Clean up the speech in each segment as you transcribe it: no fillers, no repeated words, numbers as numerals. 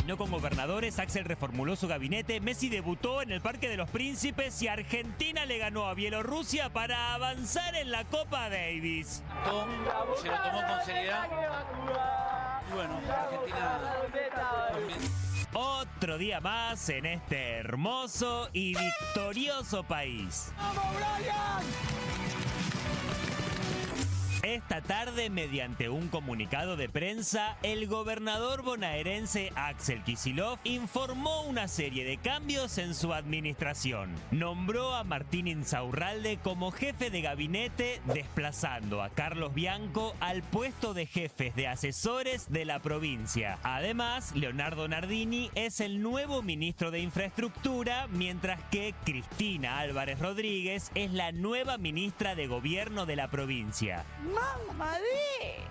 reunió con gobernadores, Axel reformuló su gabinete, Messi debutó en el Parque de los Príncipes y Argentina le ganó a Bielorrusia para avanzar en la Copa Davis. Se lo tomó con seriedad. Y bueno, Argentina... Otro día más en este hermoso y victorioso país. ¡Vamos, Brian! Esta tarde, mediante un comunicado de prensa, el gobernador bonaerense Axel Kicillof informó una serie de cambios en su administración. Nombró a Martín Insaurralde como jefe de gabinete, desplazando a Carlos Bianco al puesto de jefes de asesores de la provincia. Además, Leonardo Nardini es el nuevo ministro de Infraestructura, mientras que Cristina Álvarez Rodríguez es la nueva ministra de Gobierno de la provincia. ¡Mamadera!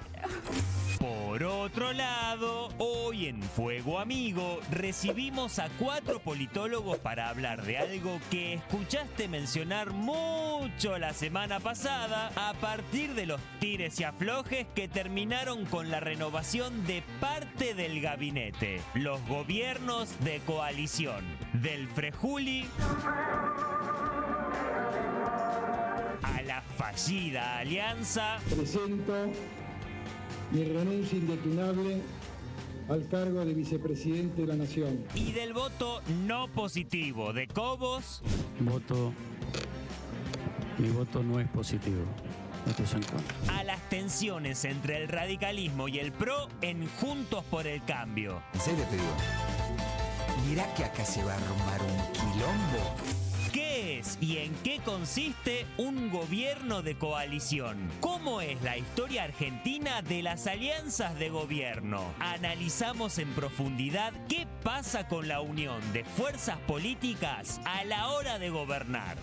Por otro lado, hoy en Fuego Amigo recibimos a 4 politólogos para hablar de algo que escuchaste mencionar mucho la semana pasada a partir de los tires y aflojes que terminaron con la renovación de parte del gabinete. Los gobiernos de coalición del Frejuli a la fallida alianza. Presento mi renuncia indeclinable al cargo de vicepresidente de la Nación. Y del voto no positivo de Cobos. Mi voto no es positivo. Voto es en contra. A las tensiones entre el radicalismo y el PRO en Juntos por el Cambio. En serio te digo, mirá que acá se va a armar un quilombo. ¿Qué es y en qué consiste un gobierno de coalición? ¿Cómo es la historia argentina de las alianzas de gobierno? Analizamos en profundidad qué pasa con la unión de fuerzas políticas a la hora de gobernar.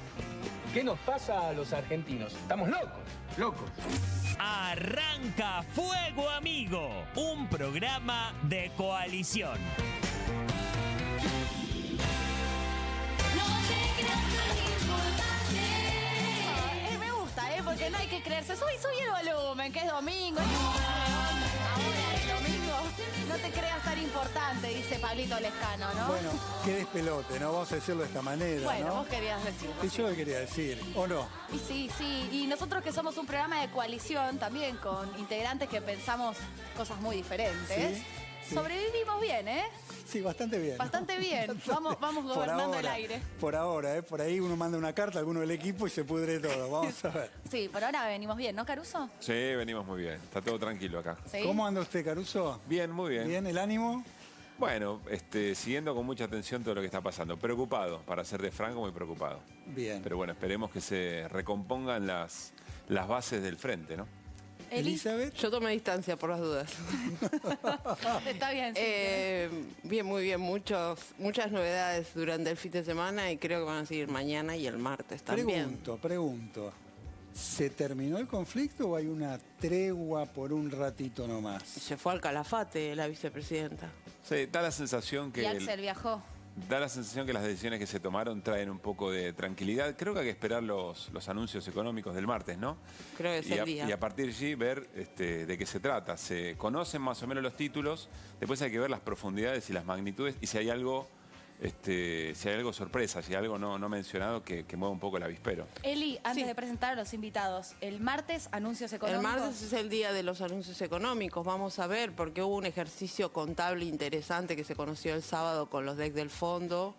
¿Qué nos pasa a los argentinos? Estamos locos. Arranca Fuego Amigo, un programa de coalición. Porque no hay que creerse. Subí el volumen, que es domingo. Ahora es domingo. No te creas tan importante, dice Pablito Lescano, ¿no? Bueno, qué despelote, ¿no? Vamos a decirlo de esta manera, bueno, ¿no? vos querías decirlo. Y yo lo quería decir, ¿o no? Y sí. Y nosotros que somos un programa de coalición también con integrantes que pensamos cosas muy diferentes. Sí. Sobrevivimos bien, ¿eh? Sí, bastante bien. Bastante bien. Vamos gobernando el aire. Por ahora, ¿eh? Por ahí uno manda una carta a alguno del equipo y se pudre todo. Vamos a ver. Sí, por ahora venimos bien, ¿no, Caruso? Sí, venimos muy bien. Está todo tranquilo acá. ¿Sí? ¿Cómo anda usted, Caruso? Bien, muy bien. ¿Bien? ¿El ánimo? Bueno, siguiendo con mucha atención todo lo que está pasando. Preocupado, para ser de franco, muy preocupado. Bien. Pero bueno, esperemos que se recompongan las bases del frente, ¿no? ¿Elizabeth? Yo tomé distancia por las dudas. Está bien, sí. Bien, muy bien. Muchas novedades durante el fin de semana y creo que van a seguir mañana y el martes también. Pregunto. ¿Se terminó el conflicto o hay una tregua por un ratito nomás? Se fue al Calafate la vicepresidenta. Sí, da la sensación que... Y Axel viajó. Da la sensación que las decisiones que se tomaron traen un poco de tranquilidad. Creo que hay que esperar los anuncios económicos del martes, ¿no? Creo que es el día. Y a partir de allí ver de qué se trata. Se conocen más o menos los títulos, después hay que ver las profundidades y las magnitudes y si hay algo sorpresa, si hay algo no mencionado que mueva un poco el avispero. Eli, antes de presentar a los invitados, el martes anuncios económicos. El martes es el día de los anuncios económicos. Vamos a ver, porque hubo un ejercicio contable interesante que se conoció el sábado con los DEC del fondo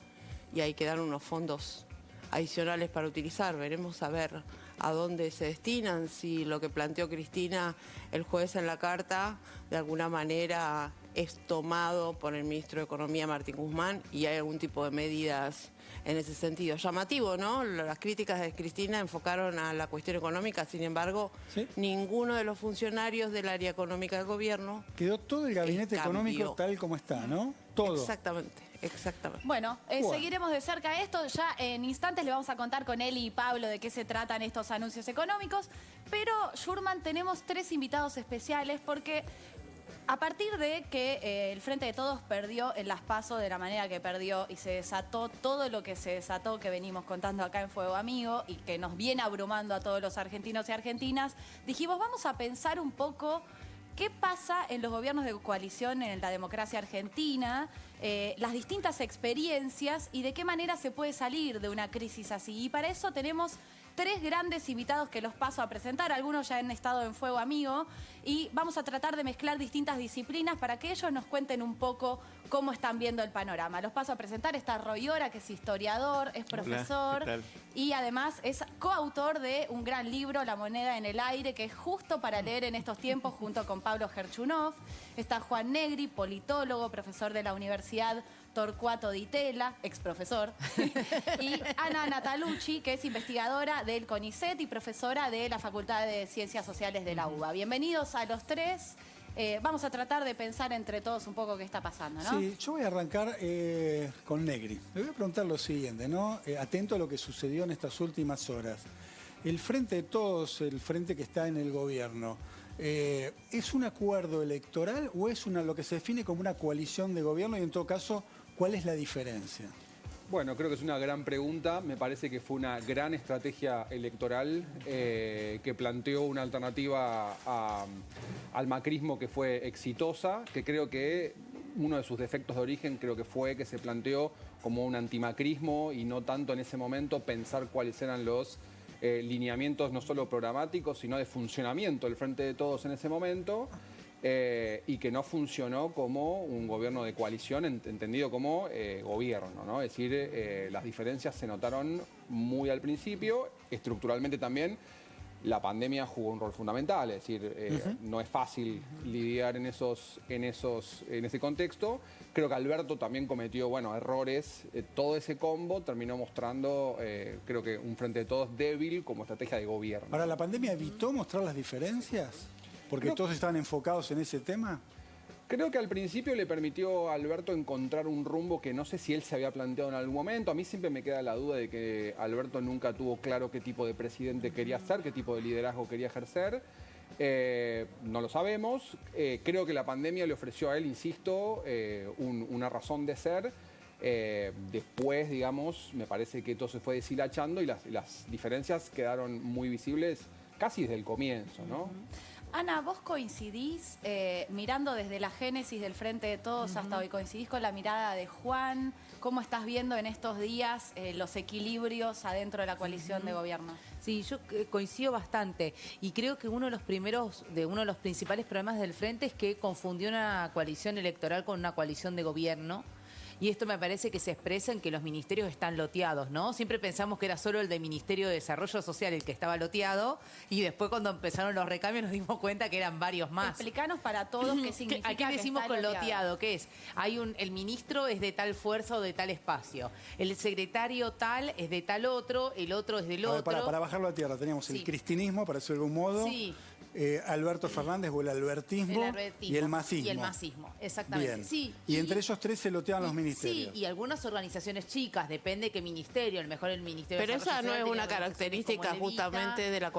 y ahí quedaron unos fondos adicionales para utilizar. Veremos a ver a dónde se destinan, si lo que planteó Cristina el jueves en la carta de alguna manera es tomado por el ministro de Economía, Martín Guzmán, y hay algún tipo de medidas en ese sentido. Llamativo, ¿no? Las críticas de Cristina enfocaron a la cuestión económica, sin embargo, ¿sí? Ninguno de los funcionarios del área económica del gobierno... Quedó todo el gabinete económico tal como está, ¿no? Todo. Exactamente. Bueno, seguiremos de cerca esto. Ya en instantes le vamos a contar con Eli y Pablo de qué se tratan estos anuncios económicos. Pero, Schurman, tenemos 3 invitados especiales porque... A partir de que el Frente de Todos perdió en las PASO de la manera que perdió y se desató todo lo que se desató que venimos contando acá en Fuego Amigo y que nos viene abrumando a todos los argentinos y argentinas, dijimos, vamos a pensar un poco ¿Qué pasa en los gobiernos de coalición en la democracia argentina? Las distintas experiencias y de qué manera se puede salir de una crisis así. Y para eso tenemos 3 grandes invitados que los paso a presentar. Algunos ya han estado en Fuego Amigo y vamos a tratar de mezclar distintas disciplinas para que ellos nos cuenten un poco cómo están viendo el panorama. Los paso a presentar. Está Roy Ora, que es historiador, es profesor. Hola, ¿qué tal? Y además es coautor de un gran libro, La moneda en el aire, que es justo para leer en estos tiempos junto con Pablo Gerchunov. Está Juan Negri, politólogo, profesor de la Universidad Torcuato Di Tella, ex profesor. Y Ana Natalucci, que es investigadora del CONICET y profesora de la Facultad de Ciencias Sociales de la UBA. Bienvenidos a los 3. Vamos a tratar de pensar entre todos un poco qué está pasando, ¿no? Sí, yo voy a arrancar con Negri. Le voy a preguntar lo siguiente, ¿no? Atento a lo que sucedió en estas últimas horas. El Frente de Todos, el frente que está en el gobierno, ¿es un acuerdo electoral o es lo que se define como una coalición de gobierno? Y en todo caso, ¿cuál es la diferencia? Bueno, creo que es una gran pregunta. Me parece que fue una gran estrategia electoral que planteó una alternativa al macrismo que fue exitosa, que creo que uno de sus defectos de origen creo que fue que se planteó como un antimacrismo y no tanto en ese momento pensar cuáles eran los lineamientos no solo programáticos, sino de funcionamiento del Frente de Todos en ese momento. Y que no funcionó como un gobierno de coalición, entendido como gobierno, ¿no? Es decir, las diferencias se notaron muy al principio. Estructuralmente también la pandemia jugó un rol fundamental, es decir, no es fácil lidiar en ese contexto. Creo que Alberto también cometió, errores. Todo ese combo terminó mostrando, creo que un Frente de Todos débil como estrategia de gobierno. Ahora, ¿la pandemia evitó mostrar las diferencias? ¿Porque todos estaban enfocados en ese tema? Creo que al principio le permitió a Alberto encontrar un rumbo que no sé si él se había planteado en algún momento. A mí siempre me queda la duda de que Alberto nunca tuvo claro qué tipo de presidente quería ser, qué tipo de liderazgo quería ejercer. No lo sabemos. Creo que la pandemia le ofreció a él, insisto, una razón de ser. Después, digamos, me parece que todo se fue deshilachando y las diferencias quedaron muy visibles casi desde el comienzo, ¿no? Ana, vos coincidís, mirando desde la génesis del Frente de Todos hasta hoy, ¿coincidís con la mirada de Juan? ¿Cómo estás viendo en estos días los equilibrios adentro de la coalición de gobierno? Sí, yo coincido bastante y creo que uno de los principales problemas del Frente es que confundió una coalición electoral con una coalición de gobierno. Y esto me parece que se expresa en que los ministerios están loteados, ¿no? Siempre pensamos que era solo el del Ministerio de Desarrollo Social el que estaba loteado y después cuando empezaron los recambios nos dimos cuenta que eran varios más. Explícanos para todos qué significa. ¿A qué decimos con loteado? ¿Qué es? El ministro es de tal fuerza o de tal espacio. El secretario tal es de tal otro, el otro es del otro. Para bajarlo a tierra, teníamos el cristinismo, para decirlo de algún modo. Sí. Alberto Fernández o el albertismo y el masismo. Y el masismo, exactamente. Bien. Sí, y entre ellos 3 se loteaban los ministerios. Sí, y algunas organizaciones chicas, depende qué ministerio, a lo mejor el Ministerio Pero de Desarrollo esa no Social es una característica justamente de las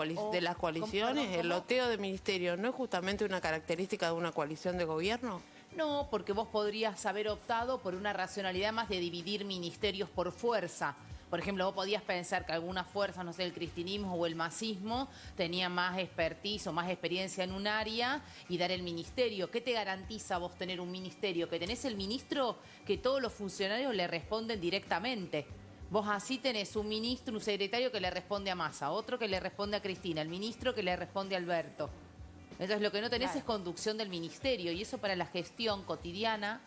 coaliciones. ¿Cómo? El loteo de ministerios no es justamente una característica de una coalición de gobierno. No, porque vos podrías haber optado por una racionalidad más de dividir ministerios por fuerza. Por ejemplo, vos podías pensar que algunas fuerzas, no sé, el cristinismo o el masismo, tenían más expertise o más experiencia en un área y dar el ministerio. ¿Qué te garantiza vos tener un ministerio? Que tenés el ministro que todos los funcionarios le responden directamente. Vos así tenés un ministro, un secretario que le responde a Massa, otro que le responde a Cristina, el ministro que le responde a Alberto. Entonces lo que no tenés es conducción del ministerio y eso para la gestión cotidiana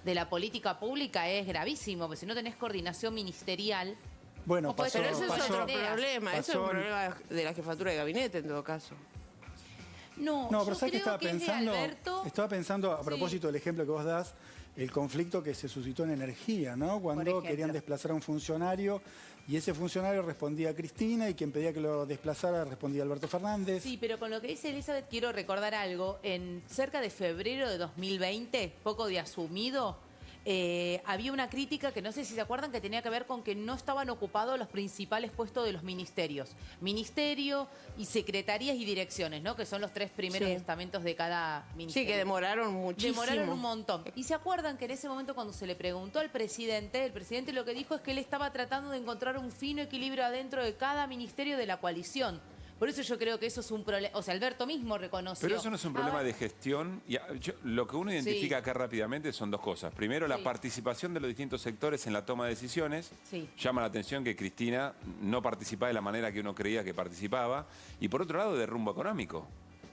de la política pública es gravísimo, porque si no tenés coordinación ministerial... Bueno, pero ese es otro problema, eso es un problema de la jefatura de gabinete en todo caso. No, pero ¿sabes qué estaba pensando? Alberto... Estaba pensando, a propósito del ejemplo que vos das, el conflicto que se suscitó en energía, ¿no? Cuando querían desplazar a un funcionario y ese funcionario respondía a Cristina y quien pedía que lo desplazara respondía a Alberto Fernández. Sí, pero con lo que dice Elizabeth quiero recordar algo. En cerca de febrero de 2020, poco de asumido, había una crítica que no sé si se acuerdan que tenía que ver con que no estaban ocupados los principales puestos de los ministerios. Ministerio y secretarías y direcciones, ¿no? Que son los 3 primeros estamentos de cada ministerio. Sí, que demoraron muchísimo. Demoraron un montón. Y se acuerdan que en ese momento cuando se le preguntó al presidente, el presidente lo que dijo es que él estaba tratando de encontrar un fino equilibrio adentro de cada ministerio de la coalición. Por eso yo creo que eso es un problema. O sea, Alberto mismo reconoció. Pero eso no es un problema de gestión. Lo que uno identifica acá rápidamente son dos cosas. Primero, la participación de los distintos sectores en la toma de decisiones. Llama la atención que Cristina no participa de la manera que uno creía que participaba. Y por otro lado, de rumbo económico.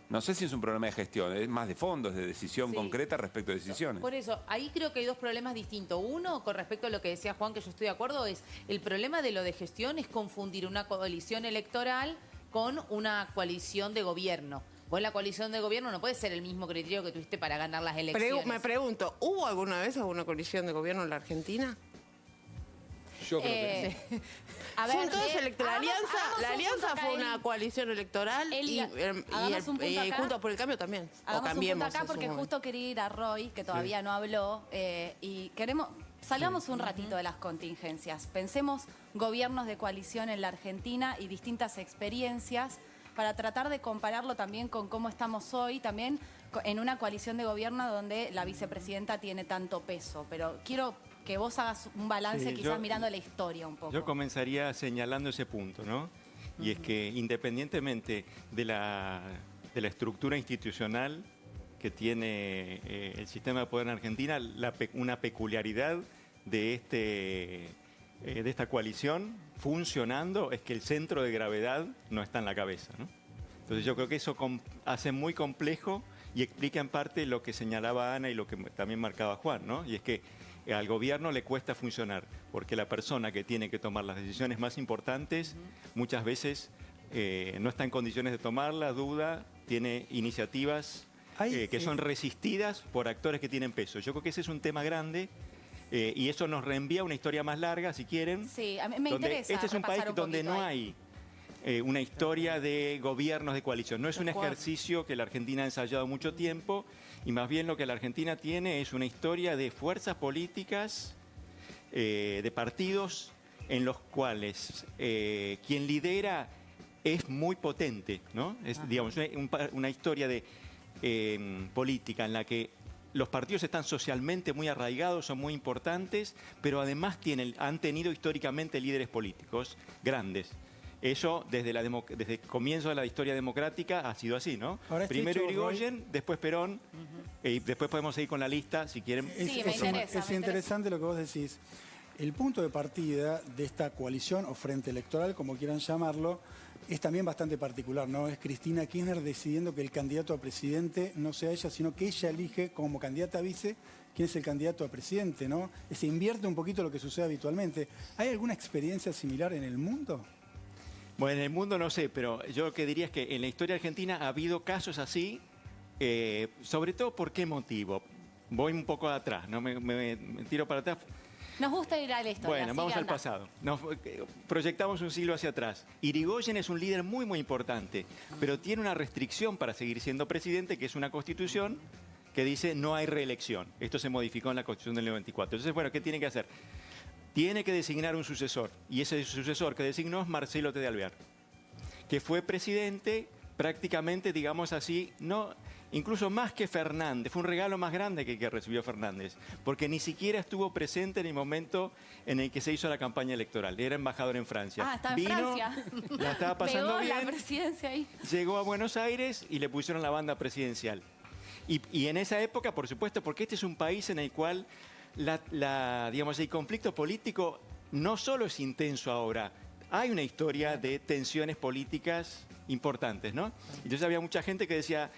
No sé si es un problema de gestión, es más de fondo, es de decisión concreta respecto a decisiones. Por eso, ahí creo que hay dos problemas distintos. Uno, con respecto a lo que decía Juan, que yo estoy de acuerdo, es el problema de lo de gestión es confundir una coalición electoral con una coalición de gobierno. Vos la coalición de gobierno no puede ser el mismo criterio que tuviste para ganar las elecciones. Me pregunto, ¿hubo alguna vez alguna coalición de gobierno en la Argentina? Yo creo que sí. A ver, Son todos electorales. La alianza fue una coalición electoral y Juntos por el Cambio también. Hagamos un punto acá porque justo quería ir a Roy, que todavía no habló, y salgamos un ratito de las contingencias. Pensemos gobiernos de coalición en la Argentina y distintas experiencias para tratar de compararlo también con cómo estamos hoy, también en una coalición de gobierno donde la vicepresidenta tiene tanto peso. Pero quiero que vos hagas un balance quizás mirando la historia un poco. Yo comenzaría señalando ese punto, ¿no? Y es que independientemente de la estructura institucional que tiene el sistema de poder en Argentina, una peculiaridad de esta coalición funcionando es que el centro de gravedad no está en la cabeza, ¿no? Entonces yo creo que eso hace muy complejo y explica en parte lo que señalaba Ana y lo que también marcaba Juan, ¿no? Y es que al gobierno le cuesta funcionar porque la persona que tiene que tomar las decisiones más importantes muchas veces no está en condiciones de tomarlas, duda, tiene iniciativas que son resistidas por actores que tienen peso. Yo creo que ese es un tema grande y eso nos reenvía a una historia más larga, si quieren. Sí, a mí me interesa. Este es un país donde no hay una historia de gobiernos de coalición. No es un ejercicio que la Argentina ha ensayado mucho tiempo y más bien lo que la Argentina tiene es una historia de fuerzas políticas, de partidos en los cuales quien lidera es muy potente, ¿no? Es, digamos, una historia de política en la que los partidos están socialmente muy arraigados, son muy importantes, pero además han tenido históricamente líderes políticos grandes. Eso desde el comienzo de la historia democrática ha sido así, ¿no? Primero Irigoyen, después Perón, y después podemos seguir con la lista si quieren. Sí, me interesa. Es interesante lo que vos decís. El punto de partida de esta coalición o frente electoral, como quieran llamarlo, es también bastante particular, ¿no? Es Cristina Kirchner decidiendo que el candidato a presidente no sea ella, sino que ella elige como candidata a vice quién es el candidato a presidente, ¿no? Se invierte un poquito lo que sucede habitualmente. ¿Hay alguna experiencia similar en el mundo? Bueno, en el mundo no sé, pero yo lo que diría es que en la historia argentina ha habido casos así, sobre todo ¿por qué motivo? Voy un poco atrás, ¿no? Me tiro para atrás. Nos gusta ir a la historia. Bueno, vamos al pasado. Nos proyectamos un siglo hacia atrás. Irigoyen es un líder muy, muy importante, pero tiene una restricción para seguir siendo presidente, que es una constitución que dice no hay reelección. Esto se modificó en la constitución del 94. Entonces, bueno, ¿qué tiene que hacer? Tiene que designar un sucesor, y ese sucesor que designó es Marcelo T. de Alvear, que fue presidente prácticamente, digamos así, no, incluso más que Fernández. Fue un regalo más grande que recibió Fernández, porque ni siquiera estuvo presente en el momento en el que se hizo la campaña electoral. Era embajador en Francia. Ah, estaba en Francia. La estaba pasando bien. La presidencia ahí. Llegó a Buenos Aires y le pusieron la banda presidencial. Y en esa época, por supuesto, porque este es un país en el cual digamos, el conflicto político no solo es intenso ahora, hay una historia de tensiones políticas importantes, ¿no? Entonces había mucha gente que decía,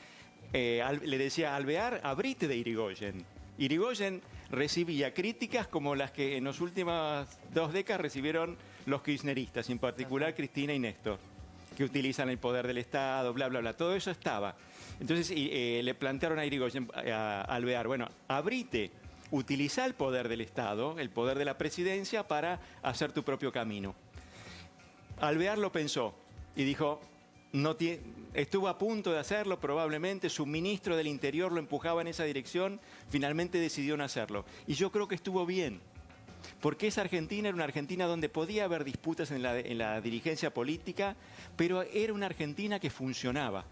le decía a Alvear, abrite de Irigoyen. Irigoyen recibía críticas como las que en las últimas 2 décadas recibieron los kirchneristas, en particular Cristina y Néstor, que utilizan el poder del Estado, bla, bla, bla. Todo eso estaba. Entonces le plantearon a Irigoyen, a Alvear, bueno, abrite. Utiliza el poder del Estado, el poder de la presidencia para hacer tu propio camino. Alvear lo pensó y dijo, estuvo a punto de hacerlo probablemente, su ministro del Interior lo empujaba en esa dirección, finalmente decidió no hacerlo. Y yo creo que estuvo bien, porque esa Argentina era una Argentina donde podía haber disputas en la dirigencia política, pero era una Argentina que funcionaba.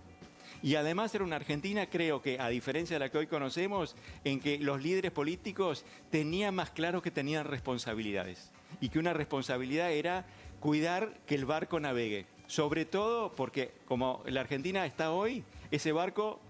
Y además era una Argentina, creo que, a diferencia de la que hoy conocemos, en que los líderes políticos tenían más claro que tenían responsabilidades. Y que una responsabilidad era cuidar que el barco navegue, Sobre todo porque como la Argentina está hoy, ese barco,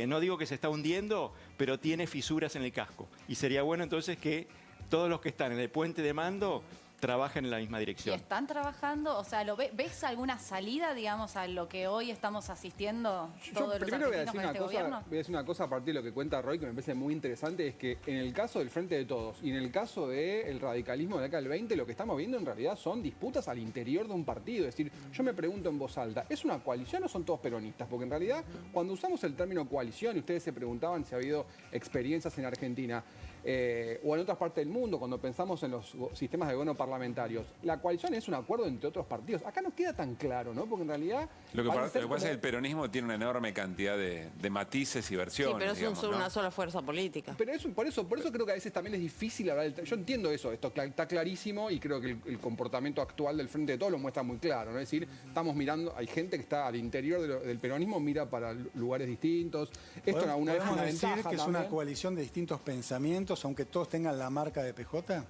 no digo que se está hundiendo, pero tiene fisuras en el casco. Y sería bueno entonces que todos los que están en el puente de mando trabajen en la misma ¿Y dirección. están trabajando? O sea, ¿ves alguna salida, digamos, a lo que hoy estamos asistiendo todos los Primero voy a argentinos decir con este gobierno? voy a decir una cosa a partir de lo que cuenta Roy, que me parece muy interesante, es que en el caso del Frente de Todos y en el caso del radicalismo de la década del 20, lo que estamos viendo en realidad son disputas al interior de un partido. Es decir, yo me pregunto en voz alta, ¿es una coalición o son todos peronistas? Porque en realidad, cuando usamos el término coalición, y ustedes se preguntaban si ha habido experiencias en Argentina, o en otras partes del mundo, cuando pensamos en los sistemas de gobierno parlamentarios, la coalición es un acuerdo entre otros partidos. Acá no queda tan claro, ¿no? Porque en realidad... Lo que pasa es que el peronismo tiene una enorme cantidad de matices y versiones. Sí, pero es digamos, ¿no? una sola fuerza política. Pero por eso creo que a veces también es difícil hablar del... Yo entiendo eso, esto está clarísimo y creo que el comportamiento actual del Frente de Todos lo muestra muy claro, ¿no? Es decir, estamos mirando, hay gente que está al interior del peronismo, mira para lugares distintos. Esto una vez ¿Podemos decir ventaja que es también. una coalición de distintos pensamientos, aunque todos tengan la marca de PJ?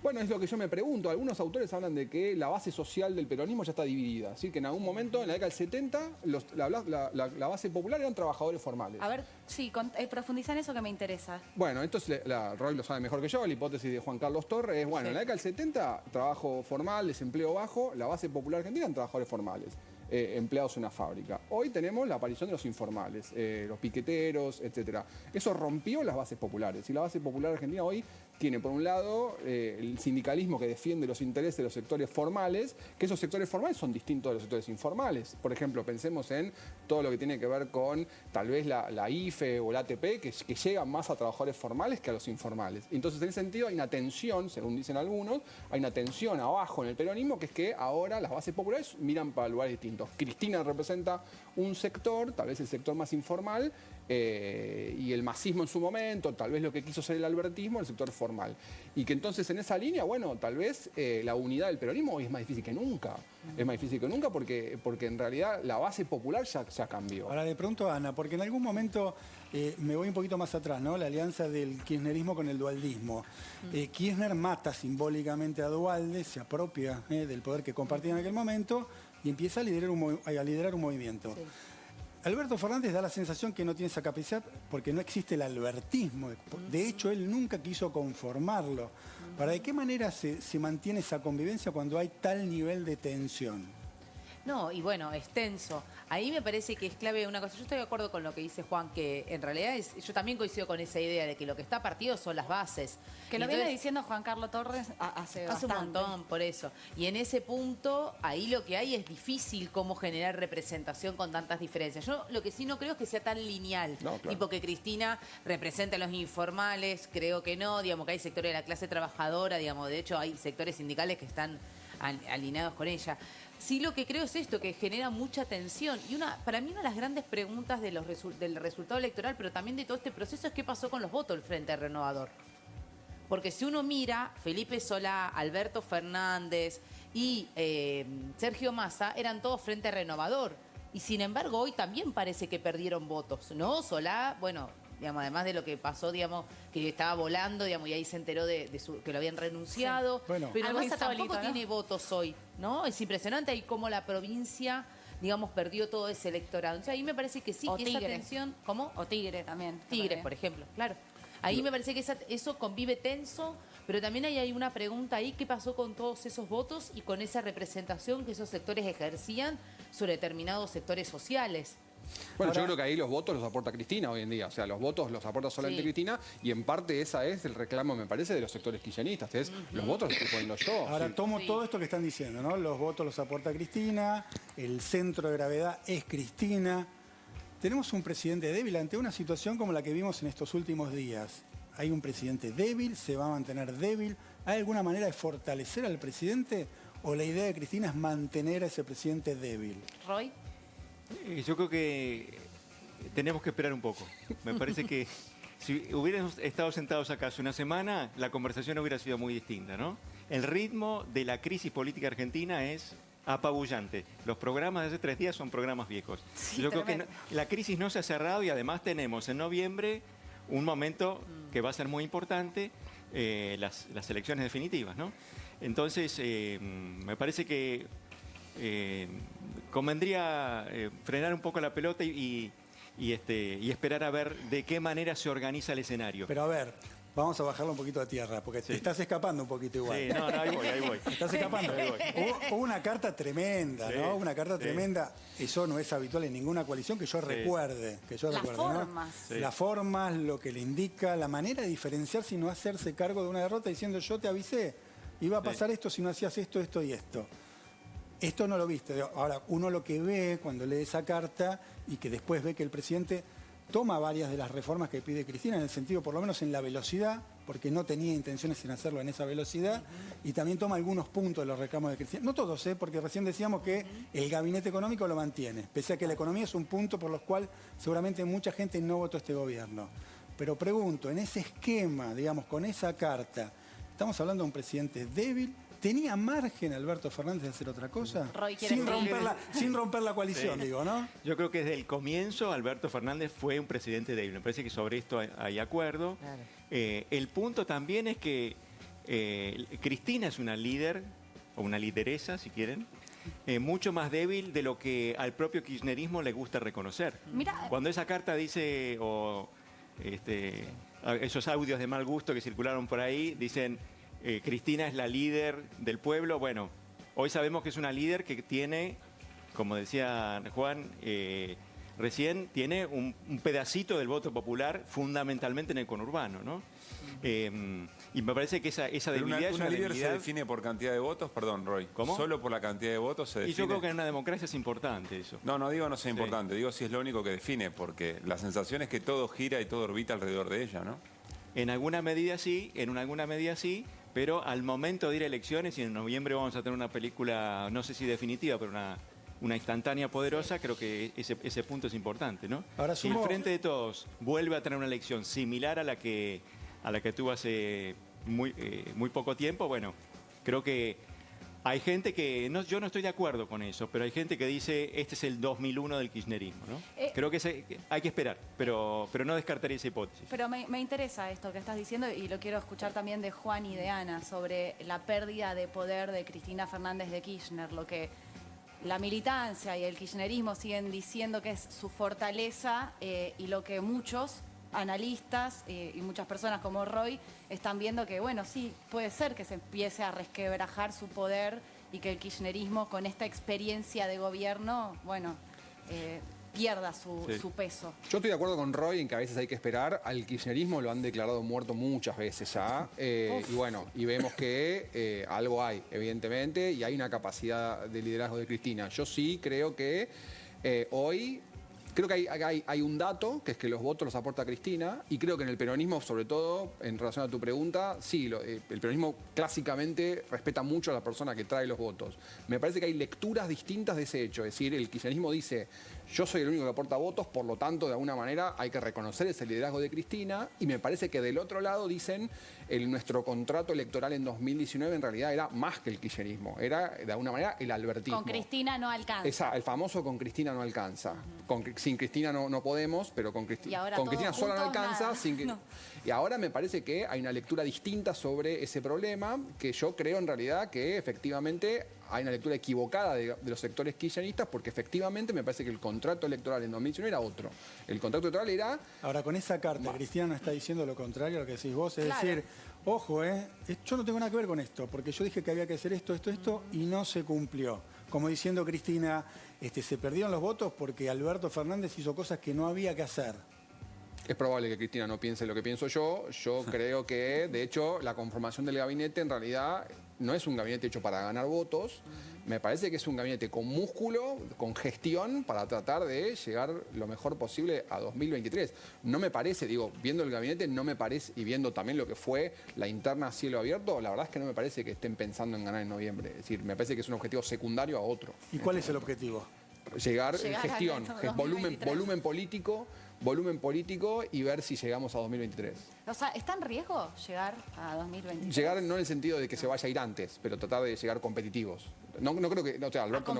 Bueno, es lo que yo me pregunto. Algunos autores hablan de que la base social del peronismo ya está dividida. Es decir, que en algún momento, en la década del 70, la base popular eran trabajadores formales. A ver, sí, profundiza en eso que me interesa. Bueno, entonces Roy lo sabe mejor que yo, la hipótesis de Juan Carlos Torres es, bueno, en la década del 70, trabajo formal, desempleo bajo, la base popular argentina eran trabajadores formales. Empleados en una fábrica. Hoy tenemos la aparición de los informales, los piqueteros, etcétera. Eso rompió las bases populares. Y la base popular argentina hoy tiene, por un lado, el sindicalismo que defiende los intereses de los sectores formales, que esos sectores formales son distintos de los sectores informales. Por ejemplo, pensemos en todo lo que tiene que ver con, tal vez, la IFE o la ATP, que llegan más a trabajadores formales que a los informales. Entonces, en ese sentido, hay una tensión, según dicen algunos, hay una tensión abajo en el peronismo, que es que ahora las bases populares miran para lugares distintos. Cristina representa un sector, tal vez el sector más informal, y el masismo en su momento, tal vez lo que quiso ser el albertismo, el sector formal. Y que entonces en esa línea, bueno, tal vez la unidad del peronismo hoy es más difícil que nunca. Es más difícil que nunca porque en realidad la base popular ya cambió. Ahora le pregunto a Ana, porque en algún momento me voy un poquito más atrás, ¿no? La alianza del kirchnerismo con el dualdismo. Kirchner mata simbólicamente a Duhalde, se apropia del poder que compartía en aquel momento y empieza a liderar un movimiento. Sí. Alberto Fernández da la sensación que no tiene esa capacidad porque no existe el albertismo. De hecho, él nunca quiso conformarlo. ¿Para de qué manera se mantiene esa convivencia cuando hay tal nivel de tensión? No, y bueno, es tenso. Ahí me parece que es clave una cosa. Yo estoy de acuerdo con lo que dice Juan, que en realidad yo también coincido con esa idea de que lo que está partido son las bases. Que lo viene diciendo Juan Carlos Torres hace un montón, por eso. Y en ese punto, ahí lo que hay es difícil cómo generar representación con tantas diferencias. Yo lo que sí no creo es que sea tan lineal. No, claro. Tipo que Cristina representa a los informales, creo que no. Digamos que hay sectores de la clase trabajadora, digamos, de hecho hay sectores sindicales que están alineados con ella. Sí, lo que creo es esto, que genera mucha tensión. Y para mí una de las grandes preguntas del resultado electoral, pero también de todo este proceso, es qué pasó con los votos del Frente Renovador. Porque si uno mira, Felipe Solá, Alberto Fernández y Sergio Massa eran todos Frente Renovador. Y sin embargo, hoy también parece que perdieron votos, ¿no? Solá, bueno, digamos, además de lo que pasó, digamos, que estaba volando, digamos, y ahí se enteró que lo habían renunciado. Sí. Bueno, pero Massa tampoco tiene votos hoy, ¿no? Es impresionante ahí cómo la provincia, digamos, perdió todo ese electorado. Entonces ahí me parece que sí, que esa tensión... ¿Cómo? O Tigre también. Tigre, por ejemplo, claro. Ahí me parece que eso convive tenso, pero también hay una pregunta ahí, ¿qué pasó con todos esos votos y con esa representación que esos sectores ejercían sobre determinados sectores sociales? Bueno, yo creo que ahí los votos los aporta Cristina hoy en día. O sea, los votos los aporta solamente Cristina y en parte esa es el reclamo, me parece, de los sectores kirchneristas. Es los votos los estoy poniendo yo. Ahora tomo todo esto que están diciendo, ¿no? Los votos los aporta Cristina, el centro de gravedad es Cristina. Tenemos un presidente débil ante una situación como la que vimos en estos últimos días. Hay un presidente débil, se va a mantener débil. ¿Hay alguna manera de fortalecer al presidente o la idea de Cristina es mantener a ese presidente débil? Roy. Yo creo que tenemos que esperar un poco. Me parece que si hubiéramos estado sentados acá hace una semana, la conversación hubiera sido muy distinta, ¿no? El ritmo de la crisis política argentina es apabullante. Los programas de hace 3 días son programas viejos. Sí, yo creo que la crisis no se ha cerrado y además tenemos en noviembre un momento que va a ser muy importante, las elecciones definitivas, ¿no? Entonces, me parece que convendría frenar un poco la pelota y esperar a ver de qué manera se organiza el escenario. Pero a ver, vamos a bajarlo un poquito a tierra, porque te estás escapando un poquito igual. Sí, no, ahí voy. Te estás escapando. Ahí voy. Hubo una carta tremenda, Sí, ¿no? Una carta sí. tremenda. Eso no es habitual en ninguna coalición que yo recuerde. Las formas. ¿no? Las formas, lo que le indica, la manera de diferenciarse y no hacerse cargo de una derrota diciendo yo te avisé, iba a pasar esto si no hacías esto, esto y esto. Esto no lo viste. Ahora, uno lo que ve cuando lee esa carta y que después ve que el presidente toma varias de las reformas que pide Cristina, en el sentido, por lo menos en la velocidad, porque no tenía intenciones en hacerlo en esa velocidad, y también toma algunos puntos de los reclamos de Cristina. No todos, porque recién decíamos que el gabinete económico lo mantiene, pese a que la economía es un punto por los cual seguramente mucha gente no votó este gobierno. Pero pregunto, en ese esquema, digamos, con esa carta, ¿estamos hablando de un presidente débil? ¿Tenía margen Alberto Fernández de hacer otra cosa? Sin romper la coalición, Sí. digo, ¿no? Yo creo que desde el comienzo Alberto Fernández fue un presidente débil. Me parece que sobre esto hay acuerdo. Claro. El punto también es que Cristina es una líder, o una lideresa, si quieren, mucho más débil de lo que al propio kirchnerismo le gusta reconocer. Mira, Cuando esa carta dice, esos audios de mal gusto que circularon por ahí, dicen... Cristina es la líder del pueblo. Bueno, hoy sabemos que es una líder que tiene, como decía Juan recién, tiene un pedacito del voto popular fundamentalmente en el conurbano, ¿no? Y me parece que esa debilidad es una líder debilidad. se define por cantidad de votos, perdón, Roy. ¿Cómo? Solo por la cantidad de votos se define. Y yo creo que en una democracia es importante eso. No digo no sea importante, digo si es lo único que define, porque la sensación es que todo gira y todo orbita alrededor de ella, ¿no? En alguna medida sí, pero al momento de ir a elecciones, y en noviembre vamos a tener una película, no sé si definitiva, pero una instantánea poderosa, creo que ese punto es importante, ¿no? Ahora si el Frente de Todos vuelve a tener una elección similar a la que tuvo hace muy poco tiempo, bueno, creo que hay gente que, yo no estoy de acuerdo con eso, pero hay gente que dice, este es el 2001 del kirchnerismo, ¿no? Creo que hay que esperar, pero no descartaría esa hipótesis. Pero me interesa esto que estás diciendo y lo quiero escuchar también de Juan y de Ana sobre la pérdida de poder de Cristina Fernández de Kirchner, lo que la militancia y el kirchnerismo siguen diciendo que es su fortaleza y lo que muchos analistas y muchas personas como Roy están viendo que, bueno, sí, puede ser que se empiece a resquebrajar su poder y que el kirchnerismo con esta experiencia de gobierno, bueno, pierda su peso. Yo estoy de acuerdo con Roy en que a veces hay que esperar. Al kirchnerismo lo han declarado muerto muchas veces ya. Y bueno, y vemos que algo hay, evidentemente, y hay una capacidad de liderazgo de Cristina. Yo sí creo que hoy... Creo que hay un dato, que es que los votos los aporta Cristina, y creo que en el peronismo, sobre todo, en relación a tu pregunta, sí, el peronismo clásicamente respeta mucho a la persona que trae los votos. Me parece que hay lecturas distintas de ese hecho, es decir, el kirchnerismo dice, yo soy el único que aporta votos, por lo tanto, de alguna manera hay que reconocer ese liderazgo de Cristina, y me parece que del otro lado dicen, nuestro contrato electoral en 2019 en realidad era más que el kirchnerismo, era de alguna manera el albertismo. Con Cristina no alcanza. El famoso con Cristina no alcanza. Sin Cristina no podemos, pero con Cristina sola no alcanza. Y ahora me parece que hay una lectura distinta sobre ese problema, que yo creo en realidad que efectivamente hay una lectura equivocada de los sectores kirchneristas, porque efectivamente me parece que el contrato electoral en 2019 era otro. El contrato electoral era... Ahora, con esa carta, Cristina no está diciendo lo contrario a lo que decís vos, es decir, ojo, yo no tengo nada que ver con esto, porque yo dije que había que hacer esto, y no se cumplió. Como diciendo Cristina, se perdieron los votos porque Alberto Fernández hizo cosas que no había que hacer. Es probable que Cristina no piense lo que pienso yo. Yo creo que, de hecho, la conformación del gabinete en realidad no es un gabinete hecho para ganar votos. Me parece que es un gabinete con músculo, con gestión, para tratar de llegar lo mejor posible a 2023. No me parece, viendo el gabinete, no me parece, y viendo también lo que fue la interna a cielo abierto, la verdad es que no me parece que estén pensando en ganar en noviembre. Es decir, me parece que es un objetivo secundario a otro. ¿Y cuál es el objetivo? Llegar en gestión, volumen político y ver si llegamos a 2023. O sea, ¿está en riesgo llegar a 2023? Llegar no en el sentido de que se vaya a ir antes, pero tratar de llegar competitivos. No creo que... Alberto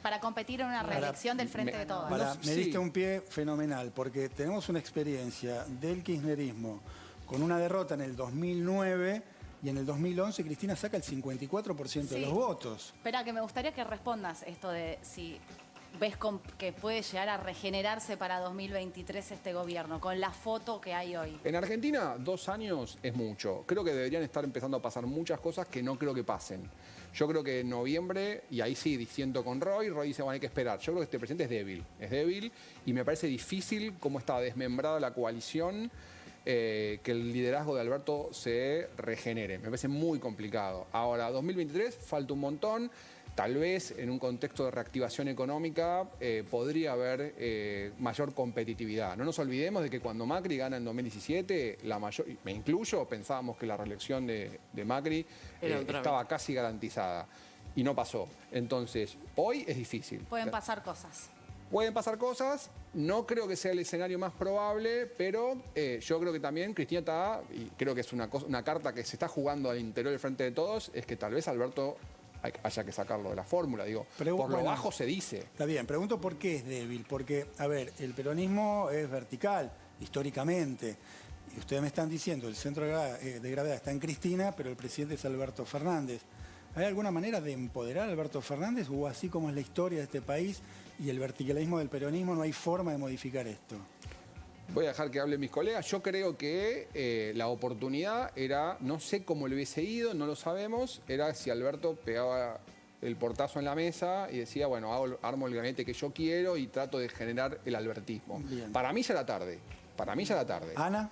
para competir en una reelección del Frente de Todos. Me diste un pie fenomenal, porque tenemos una experiencia del kirchnerismo con una derrota en el 2009 y en el 2011 Cristina saca el 54% de los votos. Espera, que me gustaría que respondas esto de si ves que puede llegar a regenerarse para 2023 este gobierno, con la foto que hay hoy. En Argentina, 2 años es mucho. Creo que deberían estar empezando a pasar muchas cosas que no creo que pasen. Yo creo que en noviembre, y ahí sí, diciendo con Roy dice, bueno, hay que esperar. Yo creo que este presidente es débil, y me parece difícil cómo está desmembrada la coalición, que el liderazgo de Alberto se regenere. Me parece muy complicado. Ahora, 2023, falta un montón. Tal vez en un contexto de reactivación económica podría haber mayor competitividad. No nos olvidemos de que cuando Macri gana en 2017, me incluyo, pensábamos que la reelección de Macri estaba casi garantizada y no pasó. Entonces, hoy es difícil. Pueden pasar cosas. Pueden pasar cosas, no creo que sea el escenario más probable, pero yo creo que también Cristina está, y creo que es una carta que se está jugando al interior del Frente de Todos, es que tal vez Alberto haya que sacarlo de la fórmula, digo. Por lo bajo se dice. Está bien, pregunto por qué es débil. Porque, a ver, el peronismo es vertical, históricamente. Y ustedes me están diciendo, el centro de gravedad está en Cristina, pero el presidente es Alberto Fernández. ¿Hay alguna manera de empoderar a Alberto Fernández? ¿O así como es la historia de este país y el verticalismo del peronismo, no hay forma de modificar esto? Voy a dejar que hablen mis colegas. Yo creo que la oportunidad era, no sé cómo le hubiese ido, no lo sabemos, era si Alberto pegaba el portazo en la mesa y decía, bueno, armo el gabinete que yo quiero y trato de generar el albertismo. Bien. Para mí ya era tarde. ¿Ana?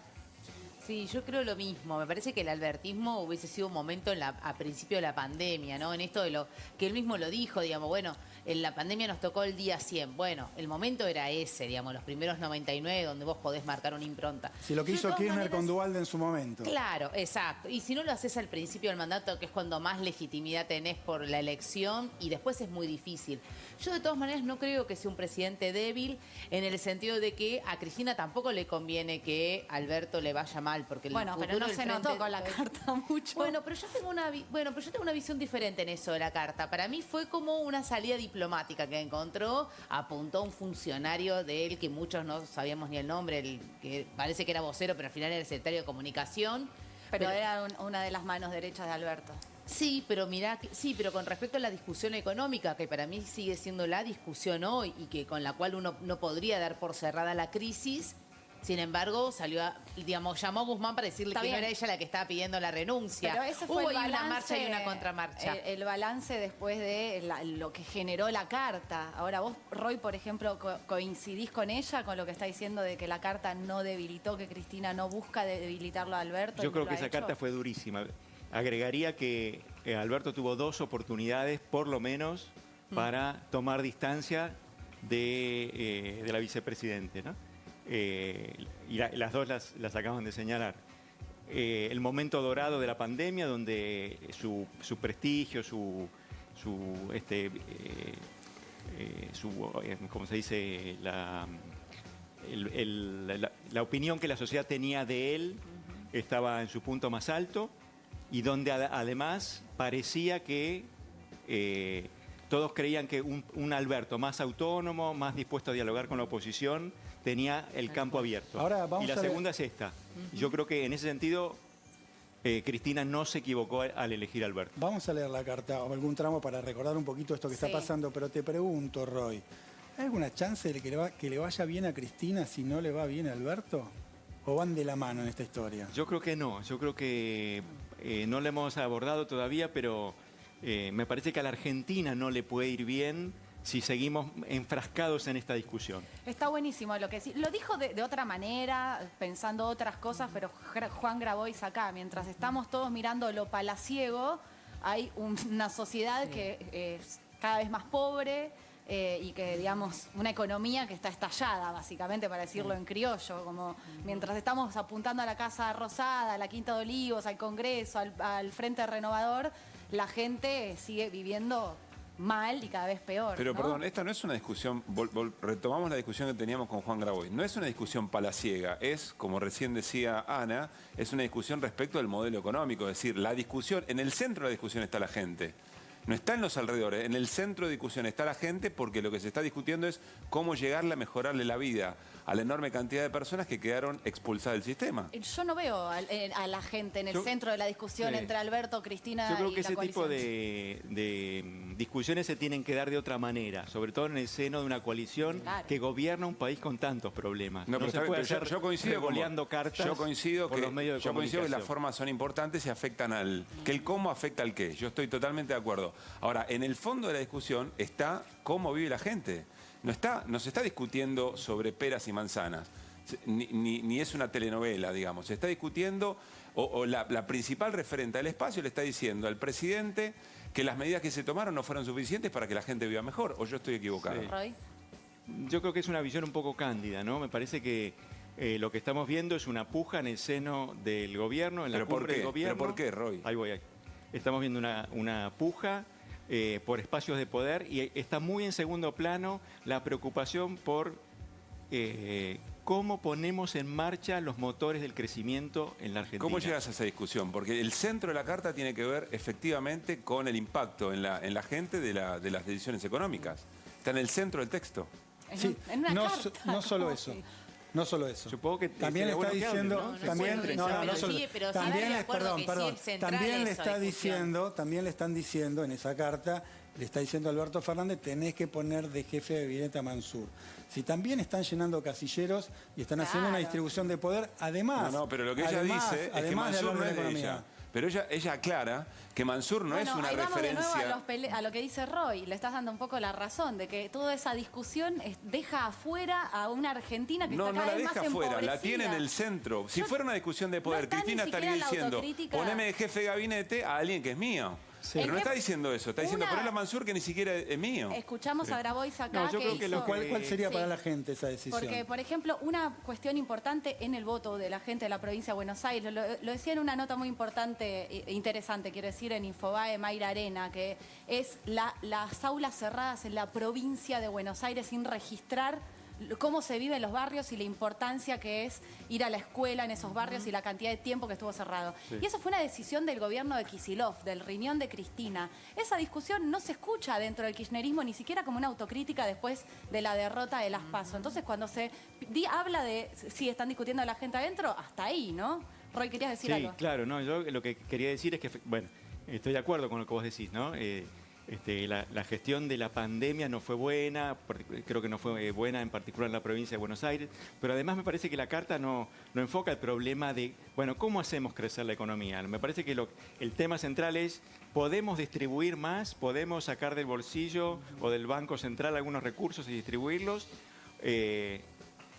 Sí, yo creo lo mismo. Me parece que el albertismo hubiese sido un momento a principio de la pandemia, ¿no? En esto de lo que él mismo lo dijo, digamos, bueno, en la pandemia nos tocó el día 100. Bueno, el momento era ese, digamos, los primeros 99 donde vos podés marcar una impronta. Si lo que hizo Kirchner con Duhalde en su momento. Claro, exacto. Y si no lo haces al principio del mandato, que es cuando más legitimidad tenés por la elección, y después es muy difícil. Yo de todas maneras no creo que sea un presidente débil, en el sentido de que a Cristina tampoco le conviene que Alberto le vaya mal, porque bueno, pero no se notó con la carta mucho. Bueno, pero yo tengo una visión diferente en eso de la carta. Para mí fue como una salida diplomática que encontró, apuntó a un funcionario de él que muchos no sabíamos ni el nombre, el que parece que era vocero, pero al final era el secretario de Comunicación. Pero era una de las manos derechas de Alberto. Sí, pero pero con respecto a la discusión económica, que para mí sigue siendo la discusión hoy y que con la cual uno no podría dar por cerrada la crisis. Sin embargo, llamó a Guzmán para decirle que no era ella la que estaba pidiendo la renuncia. Pero ese fue Hubo el balance, una marcha y una contramarcha. El balance después de lo que generó la carta. Ahora vos, Roy, por ejemplo, ¿coincidís con ella, con lo que está diciendo de que la carta no debilitó, que Cristina no busca debilitarlo a Alberto? Yo creo que esa carta fue durísima. Agregaría que Alberto tuvo 2 oportunidades, por lo menos, para tomar distancia de la vicepresidente, ¿no? Y las dos las acaban de señalar. El momento dorado de la pandemia, donde su prestigio, ¿cómo se dice? La opinión que la sociedad tenía de él estaba en su punto más alto, y donde además parecía que todos creían que un Alberto más autónomo, más dispuesto a dialogar con la oposición, tenía el campo abierto. Ahora, y la segunda es esta. Yo creo que en ese sentido Cristina no se equivocó al elegir a Alberto. Vamos a leer la carta o algún tramo para recordar un poquito esto que está pasando, pero te pregunto, Roy, ¿hay alguna chance de que le vaya bien a Cristina si no le va bien a Alberto? ¿O van de la mano en esta historia? Yo creo que no. Yo creo que no lo hemos abordado todavía, pero me parece que a la Argentina no le puede ir bien si seguimos enfrascados en esta discusión. Está buenísimo lo que sí. Lo dijo de otra manera, pensando otras cosas, pero Juan Grabois acá, mientras estamos todos mirando lo palaciego, hay una sociedad que es cada vez más pobre y que, digamos, una economía que está estallada, básicamente, para decirlo en criollo, como mientras estamos apuntando a la Casa Rosada, a la Quinta de Olivos, al Congreso, al Frente Renovador, la gente sigue viviendo mal y cada vez peor. Pero ¿no? perdón, esta no es una discusión, retomamos la discusión que teníamos con Juan Grabois, no es una discusión palaciega, es, como recién decía Ana, es una discusión respecto del modelo económico, es decir, la discusión, en el centro de la discusión está la gente. No está en los alrededores, en el centro de discusión está la gente, porque lo que se está discutiendo es cómo llegarle a mejorarle la vida a la enorme cantidad de personas que quedaron expulsadas del sistema. Yo no veo a la gente en el centro de la discusión entre Alberto, Cristina Yo creo y que la ese coalición. tipo de discusiones se tienen que dar de otra manera, sobre todo en el seno de una coalición que gobierna un país con tantos problemas. No, pero se puede hacer yo coincido revoleando cartas yo coincido por que, los medios de yo coincido que las comunicación. formas son importantes y afectan que el cómo afecta al qué. Yo estoy totalmente de acuerdo. Ahora, en el fondo de la discusión está cómo vive la gente. No se está discutiendo sobre peras y manzanas. Ni es una telenovela, digamos. Se está discutiendo, o la principal referente del espacio le está diciendo al presidente que las medidas que se tomaron no fueron suficientes para que la gente viva mejor. ¿O yo estoy equivocado? Roy. Yo creo que es una visión un poco cándida, ¿no? Me parece que lo que estamos viendo es una puja en el seno del gobierno, en la cumbre del gobierno. ¿Pero por qué, Roy? Ahí voy. Estamos viendo una puja por espacios de poder y está muy en segundo plano la preocupación por cómo ponemos en marcha los motores del crecimiento en la Argentina. ¿Cómo llegas a esa discusión? Porque el centro de la carta tiene que ver efectivamente con el impacto en la gente de las decisiones económicas. Está en el centro del texto. Sí, no solo eso. No solo eso. Supongo que también le está diciendo, también le están diciendo en esa carta, le está diciendo a Alberto Fernández, tenés que poner de jefe de gabinete a Mansur. Si también están llenando casilleros y están haciendo una distribución de poder, además. No, pero lo que ella dice es que Mansur no es de ella. Pero ella aclara que Mansur no es una referencia. De nuevo a lo que dice Roy, le estás dando un poco la razón de que toda esa discusión deja afuera a una Argentina que está cada vez más empobrecida. No la deja afuera, la tiene en el centro. Si fuera una discusión de poder, Cristina estaría diciendo, poneme de jefe de gabinete a alguien que es mío. Sí. Pero no está diciendo eso, está diciendo ponerle a Mansur que ni siquiera es mío. Escuchamos a Grabois acá. No, yo creo que ¿Cuál sería para la gente esa decisión? Porque, por ejemplo, una cuestión importante en el voto de la gente de la provincia de Buenos Aires, lo decía en una nota muy importante, interesante, quiero decir, en Infobae, Mayra Arena, que es las aulas cerradas en la provincia de Buenos Aires sin registrar cómo se vive en los barrios y la importancia que es ir a la escuela en esos barrios y la cantidad de tiempo que estuvo cerrado. Sí. Y eso fue una decisión del gobierno de Kicillof, del riñón de Cristina. Esa discusión no se escucha dentro del kirchnerismo ni siquiera como una autocrítica después de la derrota de las PASO. Entonces, cuando se habla de si están discutiendo a la gente adentro, hasta ahí, ¿no? Roy, ¿querías decir algo? Sí, claro, no, yo lo que quería decir es que, bueno, estoy de acuerdo con lo que vos decís, ¿no? La gestión de la pandemia no fue buena, creo que no fue buena en particular en la provincia de Buenos Aires, pero además me parece que la carta no enfoca el problema de, bueno, ¿cómo hacemos crecer la economía? Me parece que el tema central es, ¿podemos distribuir más? ¿Podemos sacar del bolsillo o del Banco Central algunos recursos y distribuirlos?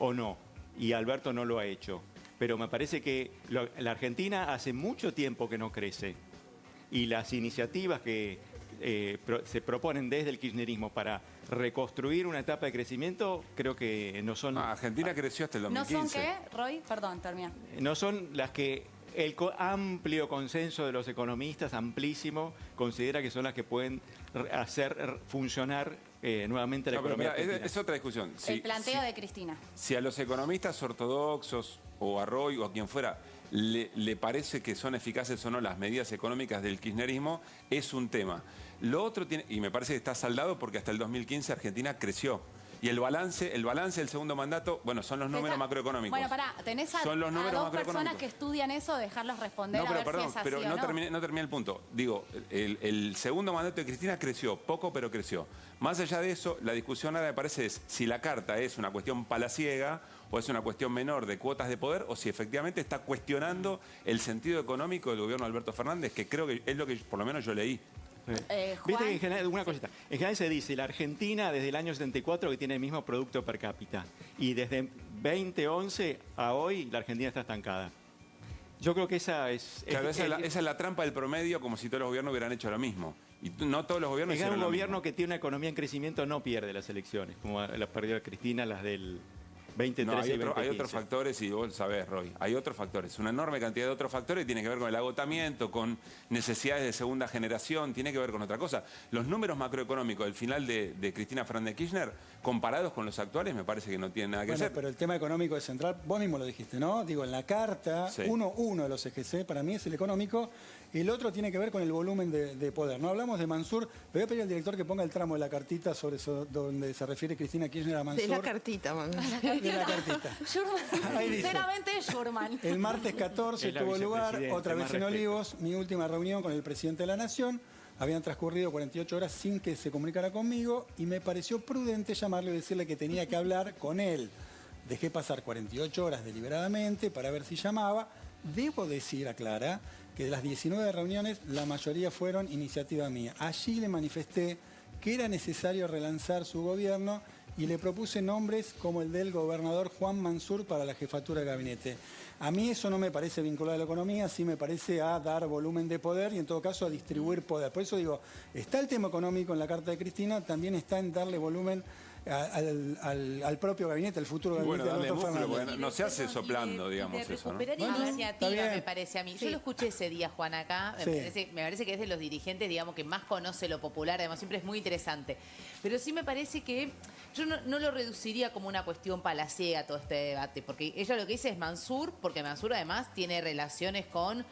¿O no? Y Alberto no lo ha hecho. Pero me parece que la Argentina hace mucho tiempo que no crece. Y las iniciativas que se proponen desde el kirchnerismo para reconstruir una etapa de crecimiento, creo que no son... Argentina creció hasta el 2015. ¿No son qué, Roy? Perdón, termina. No son las que el amplio consenso de los economistas, amplísimo, considera que son las que pueden hacer funcionar nuevamente la economía. Es otra discusión. El planteo de Cristina. Si a los economistas ortodoxos o a Roy o a quien fuera le parece que son eficaces o no las medidas económicas del kirchnerismo, es un tema. Lo otro tiene, y me parece que está saldado porque hasta el 2015 Argentina creció. Y el balance del segundo mandato, bueno, son los números macroeconómicos. Bueno, pará, tenés a dos personas que estudian eso, dejarlos responder a ver si es así pero o no. No terminé el punto. Digo, el segundo mandato de Cristina creció, poco pero creció. Más allá de eso, la discusión ahora me parece es si la carta es una cuestión palaciega o es una cuestión menor de cuotas de poder o si efectivamente está cuestionando el sentido económico del gobierno de Alberto Fernández, que creo que es lo que por lo menos yo leí. Viste que en general, una cosita, en general se dice, la Argentina desde el año 74 que tiene el mismo producto per cápita y desde 2011 a hoy la Argentina está estancada. Yo creo que esa es... Claro, esa es la trampa del promedio, como si todos los gobiernos hubieran hecho lo mismo. Y no todos los gobiernos hicieron lo mismo. Un gobierno que tiene una economía en crecimiento no pierde las elecciones, como las perdió Cristina, las del 2013 y 2015. Hay otros factores, y vos sabés, Roy, hay otros factores, una enorme cantidad de otros factores, tiene que ver con el agotamiento, con necesidades de segunda generación, tiene que ver con otra cosa. Los números macroeconómicos del final de Cristina Fernández Kirchner, comparados con los actuales, me parece que no tienen nada que ver. Pero el tema económico es central, vos mismo lo dijiste, ¿no? Digo, en la carta, uno de los ejes para mí es el económico, El otro tiene que ver con el volumen de poder. No hablamos de Mansur, pero voy a pedir al director que ponga el tramo de la cartita sobre eso, donde se refiere Cristina Kirchner a Mansur. De la cartita, Mansur. De la cartita. Sinceramente, Schurman. El martes 14 tuvo lugar, otra vez en Olivos, mi última reunión con el presidente de la Nación. Habían transcurrido 48 horas sin que se comunicara conmigo y me pareció prudente llamarle y decirle que tenía que hablar con él. Dejé pasar 48 horas deliberadamente para ver si llamaba. Debo decir, aclara, que de las 19 reuniones, la mayoría fueron iniciativa mía. Allí le manifesté que era necesario relanzar su gobierno y le propuse nombres como el del gobernador Juan Mansur para la jefatura de gabinete. A mí eso no me parece vinculado a la economía, sí me parece a dar volumen de poder y en todo caso a distribuir poder. Por eso digo, está el tema económico en la carta de Cristina, también está en darle volumen al propio gabinete, al futuro gabinete de Alberto Fernández. Bueno, no se hace soplando, digamos, eso, ¿no? Recuperar iniciativa, me parece a mí. Yo lo escuché ese día, Juan, acá. Me parece que es de los dirigentes, digamos, que más conoce lo popular. Además, siempre es muy interesante. Pero sí me parece que yo no lo reduciría como una cuestión palaciega todo este debate, porque ella lo que dice es Mansur, porque Mansur además tiene relaciones con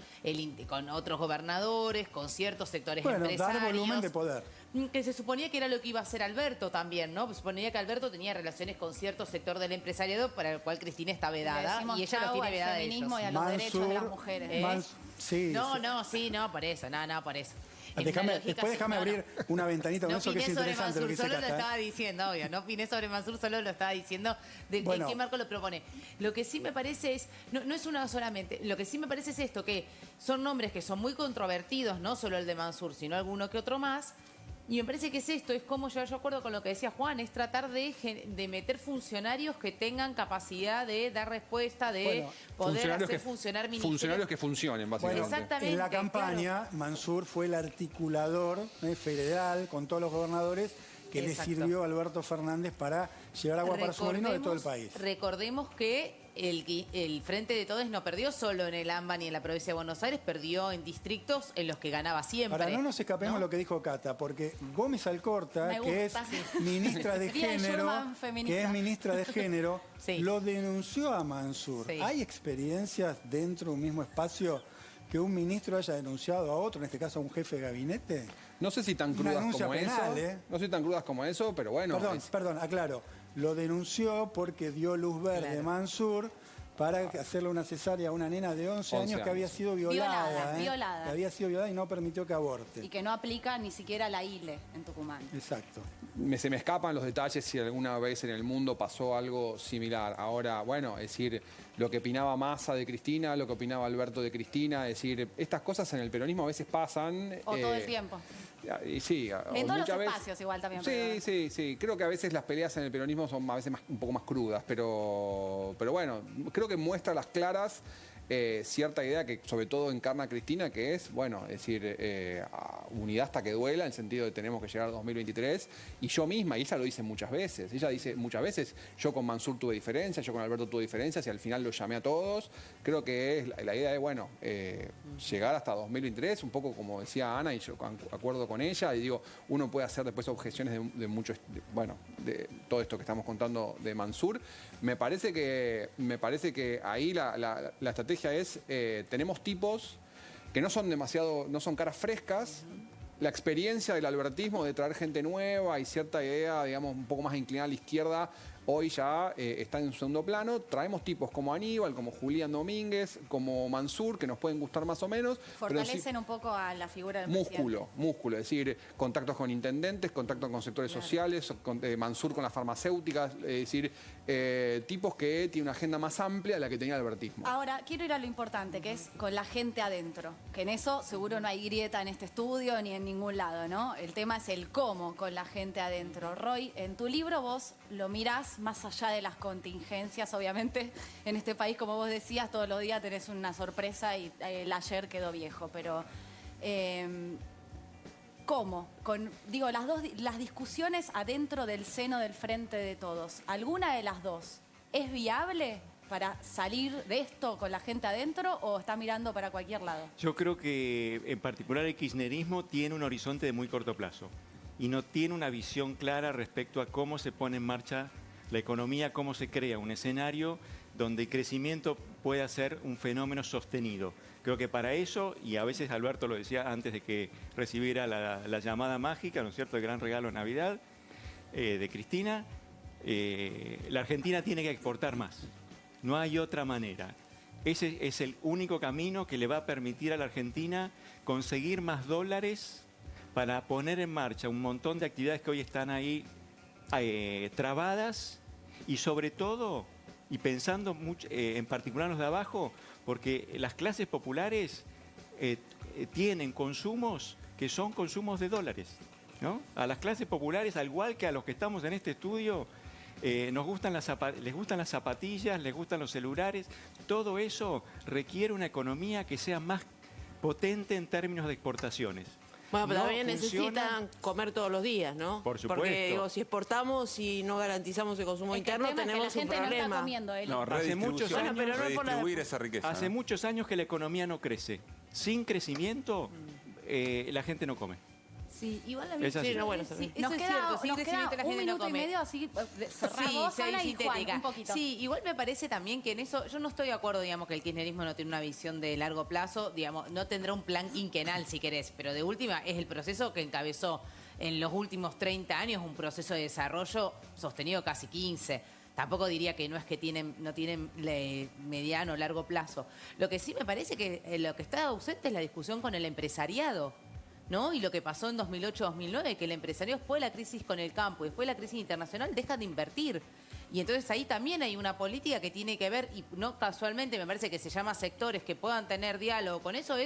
otros gobernadores, con ciertos sectores empresarios. Dar volumen de poder. Que se suponía que era lo que iba a hacer Alberto también, ¿no? Se suponía que Alberto tenía relaciones con cierto sector del empresariado para el cual Cristina está vedada y ella los tiene vedada a ellos. Y a los derechos de las mujeres. Por eso, por eso. Después déjame abrir una ventanita con eso que es interesante lo que dice Cata. Solo lo estaba diciendo, obvio, no opiné sobre Mansur, solo lo estaba diciendo en qué marco lo propone. Lo que sí me parece es, no es una solamente, lo que sí me parece es esto, que son nombres que son muy controvertidos, no solo el de Mansur, sino alguno que otro más. Y me parece que es esto, es como yo acuerdo con lo que decía Juan, es tratar de meter funcionarios que tengan capacidad de dar respuesta, de poder hacer funcionar ministerios. Funcionarios que funcionen, básicamente. Bueno, exactamente, en la campaña, Mansur fue el articulador federal con todos los gobernadores que le sirvió a Alberto Fernández para llevar agua para su molino de todo el país. Recordemos que el Frente de Todos no perdió solo en el AMBA ni en la provincia de Buenos Aires, perdió en distritos en los que ganaba siempre. Ahora, no nos escapemos de lo que dijo Cata, porque Gómez Alcorta, que es ministra de Género, lo denunció a Mansur. Sí. ¿Hay experiencias dentro de un mismo espacio que un ministro haya denunciado a otro, en este caso a un jefe de gabinete? No sé si tan crudas como eso. No sé si tan crudas como eso, pero bueno. Perdón, aclaro. Lo denunció porque dio luz verde Mansur para hacerle una cesárea a una nena de 11 años que había sido violada. Que había sido violada y no permitió que aborte. Y que no aplica ni siquiera la ILE en Tucumán. Exacto. Se me escapan los detalles si alguna vez en el mundo pasó algo similar. Ahora, bueno, es decir, lo que opinaba Massa de Cristina, lo que opinaba Alberto de Cristina, es decir, estas cosas en el peronismo a veces pasan. O todo el tiempo. Y sí, en todos los espacios igual también. Sí. Creo que a veces las peleas en el peronismo son a veces un poco más crudas, pero bueno, creo que muestra a las claras cierta idea que sobre todo encarna Cristina, que es, bueno, es decir, unidad hasta que duela, en el sentido de tenemos que llegar a 2023, y yo misma, y ella lo dice muchas veces, yo con Mansur tuve diferencias, yo con Alberto tuve diferencias, y al final los llamé a todos. Creo que es la idea de, bueno, llegar hasta 2023, un poco como decía Ana, y yo acuerdo con ella, y digo, uno puede hacer después objeciones de todo esto que estamos contando de Mansur. Me parece que ahí la estrategia es, tenemos tipos que no son caras frescas. La experiencia del albertismo de traer gente nueva y cierta idea, digamos, un poco más inclinada a la izquierda, hoy ya está en segundo plano. Traemos tipos como Aníbal, como Julián Domínguez, como Mansur, que nos pueden gustar más o menos. Fortalecen un poco a la figura del músculo, es decir, contactos con intendentes, contactos con sectores sociales, Mansur con las farmacéuticas, es decir, tipos que tienen una agenda más amplia de la que tenía el albertismo. Ahora, quiero ir a lo importante, que es con la gente adentro, que en eso seguro no hay grieta en este estudio ni en ningún lado, ¿no? El tema es el cómo con la gente adentro. Roy, en tu libro vos lo mirás más allá de las contingencias, obviamente, en este país, como vos decías, todos los días tenés una sorpresa y el ayer quedó viejo, pero ¿cómo? Las discusiones adentro del seno del Frente de Todos, ¿alguna de las dos es viable para salir de esto con la gente adentro o está mirando para cualquier lado? Yo creo que en particular el kirchnerismo tiene un horizonte de muy corto plazo y no tiene una visión clara respecto a cómo se pone en marcha la economía, cómo se crea un escenario donde el crecimiento pueda ser un fenómeno sostenido. Creo que para eso, y a veces Alberto lo decía antes de que recibiera la llamada mágica, ¿no es cierto?, el gran regalo de Navidad de Cristina, la Argentina tiene que exportar más. No hay otra manera. Ese es el único camino que le va a permitir a la Argentina conseguir más dólares para poner en marcha un montón de actividades que hoy están ahí trabadas y sobre todo, y pensando mucho, en particular en los de abajo, porque las clases populares tienen consumos que son consumos de dólares, ¿no? A las clases populares, al igual que a los que estamos en este estudio, les gustan las zapatillas, les gustan los celulares. Todo eso requiere una economía que sea más potente en términos de exportaciones. Bueno, pero No también funciona. necesitan comer todos los días, ¿no? Por supuesto. Porque digo, si exportamos y no garantizamos el consumo interno, tenemos un problema. No, Hace muchos redistribución, años, redistribuir esa riqueza. Hace muchos años que la economía no crece. Sin crecimiento, la gente no come. Sí, igual a mí Es así. sí, No, bueno, sí, eso es cierto, sin nos crecimiento queda la un gente no minuto y come. medio así cerramos, Sí, Ana soy y Juan, sintética. un poquito. Sí, igual me parece también que en eso, yo no estoy de acuerdo, digamos, que el kirchnerismo no tiene una visión de largo plazo, digamos, no tendrá un plan quinquenal, si querés, pero de última es el proceso que encabezó en los últimos 30 años, un proceso de desarrollo sostenido casi 15. Tampoco diría que no es que no tienen mediano o largo plazo. Lo que sí me parece que lo que está ausente es la discusión con el empresariado, ¿no? Y lo que pasó en 2008-2009, que el empresario después de la crisis con el campo y después de la crisis internacional deja de invertir. Y entonces ahí también hay una política que tiene que ver, y no casualmente me parece que se llama sectores que puedan tener diálogo con eso,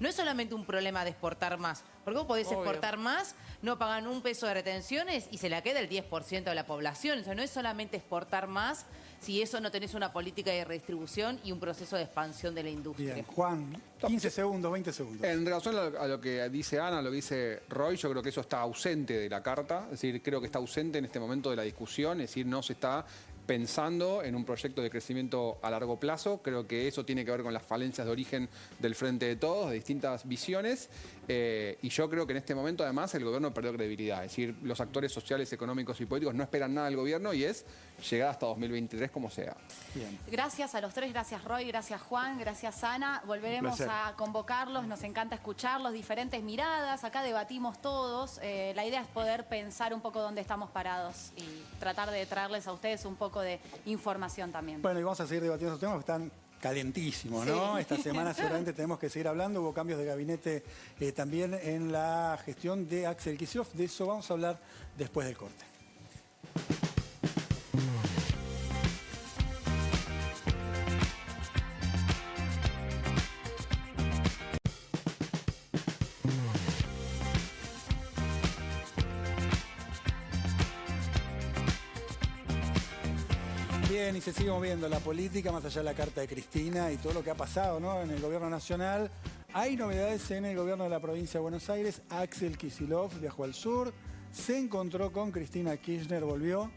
no es solamente un problema de exportar más, porque vos podés exportar más, no pagan un peso de retenciones y se la queda el 10% de la población. O sea, no es solamente exportar más si eso no tenés una política de redistribución y un proceso de expansión de la industria. Bien, Juan, 15 segundos, 20 segundos. En relación a lo que dice Ana, lo que dice Roy, yo creo que eso está ausente de la carta, es decir, creo que está ausente en este momento de la discusión, es decir, no se está pensando en un proyecto de crecimiento a largo plazo. Creo que eso tiene que ver con las falencias de origen del Frente de Todos, de distintas visiones. Y yo creo que en este momento, además, el gobierno perdió credibilidad. Es decir, los actores sociales, económicos y políticos no esperan nada del gobierno y es llegar hasta 2023 como sea. Bien. Gracias a los tres, gracias Roy, gracias Juan, gracias Ana. Volveremos a convocarlos, nos encanta escucharlos, diferentes miradas, acá debatimos todos. La idea es poder pensar un poco dónde estamos parados y tratar de traerles a ustedes un poco de información también. Bueno, y vamos a seguir debatiendo estos temas que están calentísimos, ¿no? Sí. Esta semana seguramente tenemos que seguir hablando. Hubo cambios de gabinete también en la gestión de Axel Kicillof. De eso vamos a hablar después del corte. Bien, y se sigue moviendo la política, más allá de la carta de Cristina y todo lo que ha pasado, ¿no?, en el gobierno nacional. Hay novedades en el gobierno de la provincia de Buenos Aires. Axel Kicillof viajó al sur, se encontró con Cristina Kirchner, volvió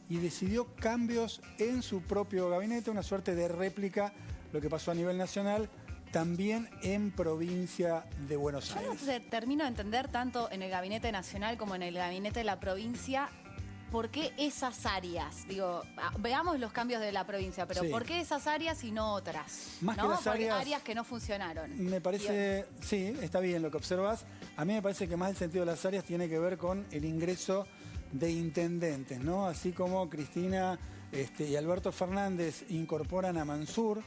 y decidió cambios en su propio gabinete, una suerte de réplica lo que pasó a nivel nacional, también en provincia de Buenos Aires. Yo no termino de entender tanto en el gabinete nacional como en el gabinete de la provincia. ¿Por qué esas áreas? Digo, veamos los cambios de la provincia, pero Sí. ¿por qué esas áreas y no otras? Más que ¿no? las Porque áreas que no funcionaron. Me parece, sí, está bien lo que observas. A mí me parece que más el sentido de las áreas tiene que ver con el ingreso de intendentes, ¿no? Así como Cristina y Alberto Fernández incorporan a Mansur,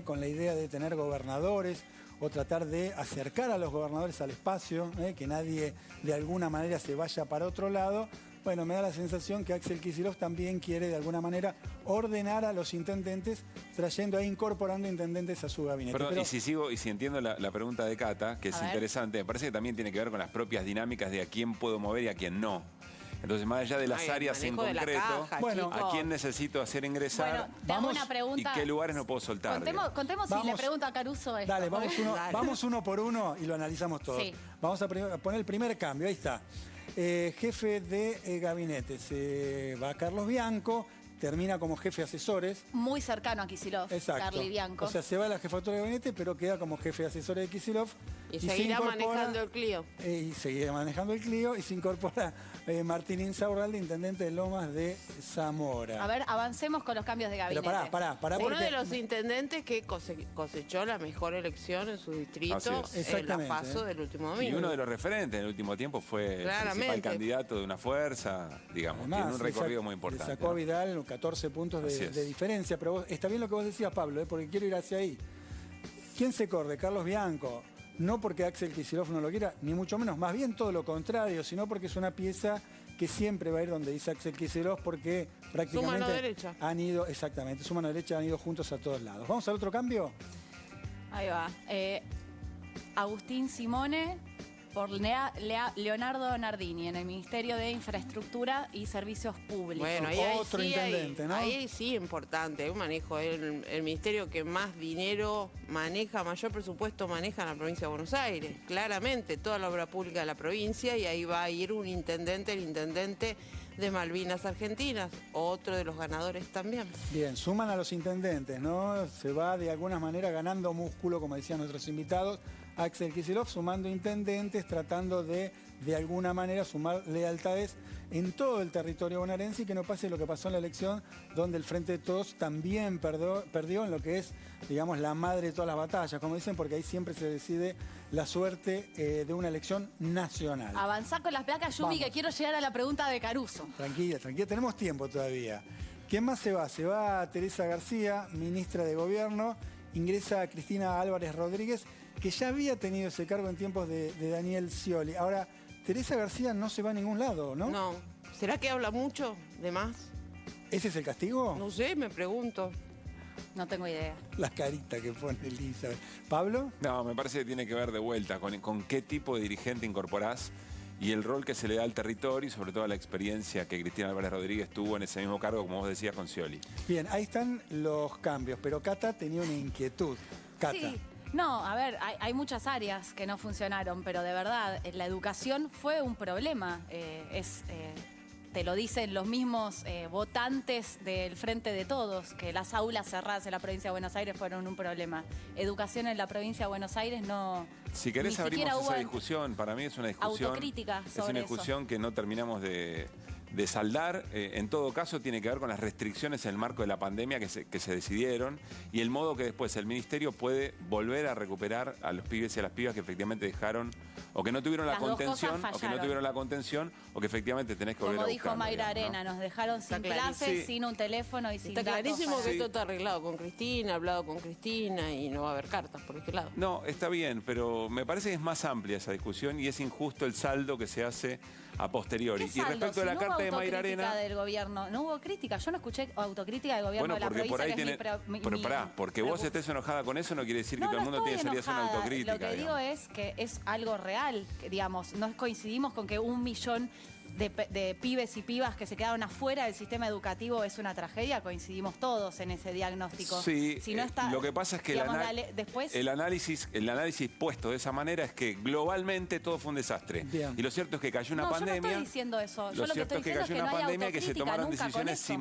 con la idea de tener gobernadores o tratar de acercar a los gobernadores al espacio, que nadie de alguna manera se vaya para otro lado. Bueno, me da la sensación que Axel Kicillof también quiere de alguna manera ordenar a los intendentes, trayendo e incorporando intendentes a su gabinete. Perdón, Pero, y si entiendo la pregunta de Cata, que es A ver. interesante, me parece que también tiene que ver con las propias dinámicas de a quién puedo mover y a quién no. Entonces, más allá de las Ay, el áreas en manejo de la concreto, caja, Bueno, a quién necesito hacer ingresar Bueno, te hago una y pregunta. qué lugares no puedo soltar. Contemos si le Vamos. pregunto a Caruso esto. Dale, Dale. vamos uno por uno y lo analizamos todo. Sí. Vamos a poner el primer cambio, ahí está. Jefe de gabinete, se va Carlos Bianco, termina como jefe de asesores. Muy cercano a Kicillof, Exacto. Carly Bianco. O sea, se va a la jefatura de gabinete, pero queda como jefe de asesores de Kicillof. Y seguirá manejando el Clio. Y seguirá manejando el Clio y se incorpora Martín Insaurralde, intendente de Lomas de Zamora. A ver, avancemos con los cambios de gabinete. Pero pará. Uno de los intendentes que cosechó la mejor elección en su distrito en la PASO del último domingo. Y uno de los referentes en el último tiempo fue el principal candidato de una fuerza, digamos, Además, tiene un recorrido muy importante. Le sacó a Vidal 14 puntos de diferencia, pero está bien lo que vos decías, Pablo, porque quiero ir hacia ahí. ¿Quién se corre? Carlos Bianco. No porque Axel Kicillof no lo quiera, ni mucho menos, más bien todo lo contrario, sino porque es una pieza que siempre va a ir donde dice Axel Kicillof, porque prácticamente su mano derecha. Han ido, exactamente, su mano derecha han ido juntos a todos lados. ¿Vamos al otro cambio? Ahí va. Agustín Simone por Leonardo Nardini en el Ministerio de Infraestructura y Servicios Públicos. Bueno, ahí otro intendente, ¿no? Ahí sí importante, hay un manejo, el ministerio que más dinero maneja, mayor presupuesto maneja en la provincia de Buenos Aires. Claramente, toda la obra pública de la provincia, y ahí va a ir un intendente, el intendente de Malvinas Argentinas, otro de los ganadores también. Bien, suman a los intendentes, ¿no? Se va de alguna manera ganando músculo, como decían nuestros invitados, Axel Kicillof, sumando intendentes, tratando de alguna manera sumar lealtades en todo el territorio bonaerense y que no pase lo que pasó en la elección, donde el Frente de Todos también perdió en lo que es, digamos, la madre de todas las batallas, como dicen, porque ahí siempre se decide la suerte de una elección nacional. Avanzá con las placas, Yumi, que quiero llegar a la pregunta de Caruso. Tranquila, tenemos tiempo todavía. ¿Quién más se va? Se va Teresa García, ministra de Gobierno, ingresa Cristina Álvarez Rodríguez, que ya había tenido ese cargo en tiempos de Daniel Scioli. Ahora, Teresa García no se va a ningún lado, ¿no? No. ¿Será que habla mucho de más? ¿Ese es el castigo? No sé, me pregunto. No tengo idea. La carita que pone Elizabeth. ¿Pablo? No, me parece que tiene que ver de vuelta con qué tipo de dirigente incorporás y el rol que se le da al territorio y sobre todo la experiencia que Cristina Álvarez Rodríguez tuvo en ese mismo cargo, como vos decías, con Scioli. Bien, ahí están los cambios, pero Cata tenía una inquietud. Cata. Sí. No, a ver, hay muchas áreas que no funcionaron, pero de verdad, la educación fue un problema. Te lo dicen los mismos votantes del Frente de Todos, que las aulas cerradas en la provincia de Buenos Aires fueron un problema. Educación en la provincia de Buenos Aires no... Si querés abrimos esa discusión, para mí es una discusión... Autocrítica sobre Es una discusión que no terminamos de saldar. En todo caso tiene que ver con las restricciones en el marco de la pandemia que se decidieron y el modo que después el Ministerio puede volver a recuperar a los pibes y a las pibas que efectivamente dejaron o que no tuvieron la contención o que efectivamente tenés que volver a buscar. Como dijo Mayra Arena, nos dejaron sin clases, sin un teléfono y sin datos. Está clarísimo que Sí. todo está arreglado con Cristina, hablado con Cristina y no va a haber cartas por este lado. No, está bien, pero me parece que es más amplia esa discusión y es injusto el saldo que se hace a posteriori. ¿Qué saldo? Y respecto a la Si carta de Mayra Arena... del gobierno. No hubo crítica, yo no escuché autocrítica del gobierno Bueno, de la porque provincia, por ahí que tiene... es mi Pero pará, porque vos estés enojada con eso no quiere decir que todo el mundo tiene que salir a hacer una autocrítica. Lo que digo es que es algo real, que, digamos, no coincidimos con que 1 millón de pibes y pibas que se quedaron afuera del sistema educativo es una tragedia, coincidimos todos en ese diagnóstico. Sí, si no está, lo que pasa es que digamos, después... el análisis puesto de esa manera es que globalmente todo fue un desastre. Bien. Y lo cierto es que cayó una pandemia... Yo no estoy diciendo eso. Yo Lo cierto es que cayó una pandemia y que se tomaron decisiones sin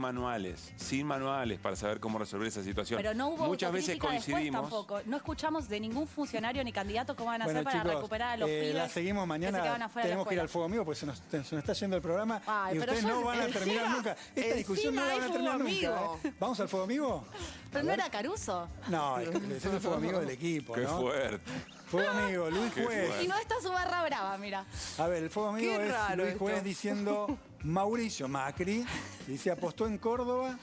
manuales para saber cómo resolver esa situación. Pero no hubo muchas veces coincidimos. Tampoco. No escuchamos de ningún funcionario ni candidato cómo van a Bueno, hacer para chicos, recuperar a los pibes. La seguimos mañana. Tenemos que ir al Fuego Amigo porque se nos está yendo el programa. Ay, y ustedes no van a terminar nunca. Esta discusión no la van a terminar nunca. ¿Vamos al Fuego Amigo? Pero no era Caruso. No, es el Fuego Amigo del equipo, Qué ¿no? fuerte. Fuego Amigo, Luis Juez. Y no está su barra brava, mira. A ver, el Fuego Amigo es Luis Juez diciendo Mauricio Macri, dice apostó en Córdoba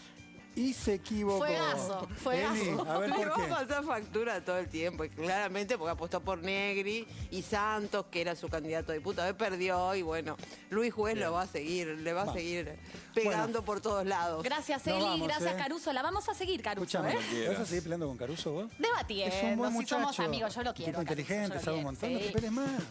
y se equivocó. Fuegazo. Eli, a ver, Le ¿por qué? vamos a pasar factura todo el tiempo, y claramente porque apostó por Negri y Santos, que era su candidato a diputado, y perdió, y bueno, Luis Juez lo va a seguir, le va a seguir pegando por todos lados. Gracias, Eli, gracias, Caruso. La vamos a seguir, Caruso. Escúchame, ¿vas a seguir peleando con Caruso vos? Debatiendo, Es un buen si muchacho. somos amigos, yo lo quiero. Tipo inteligente, Caruso, sabe un yo lo montón, quiero. no te pelees más.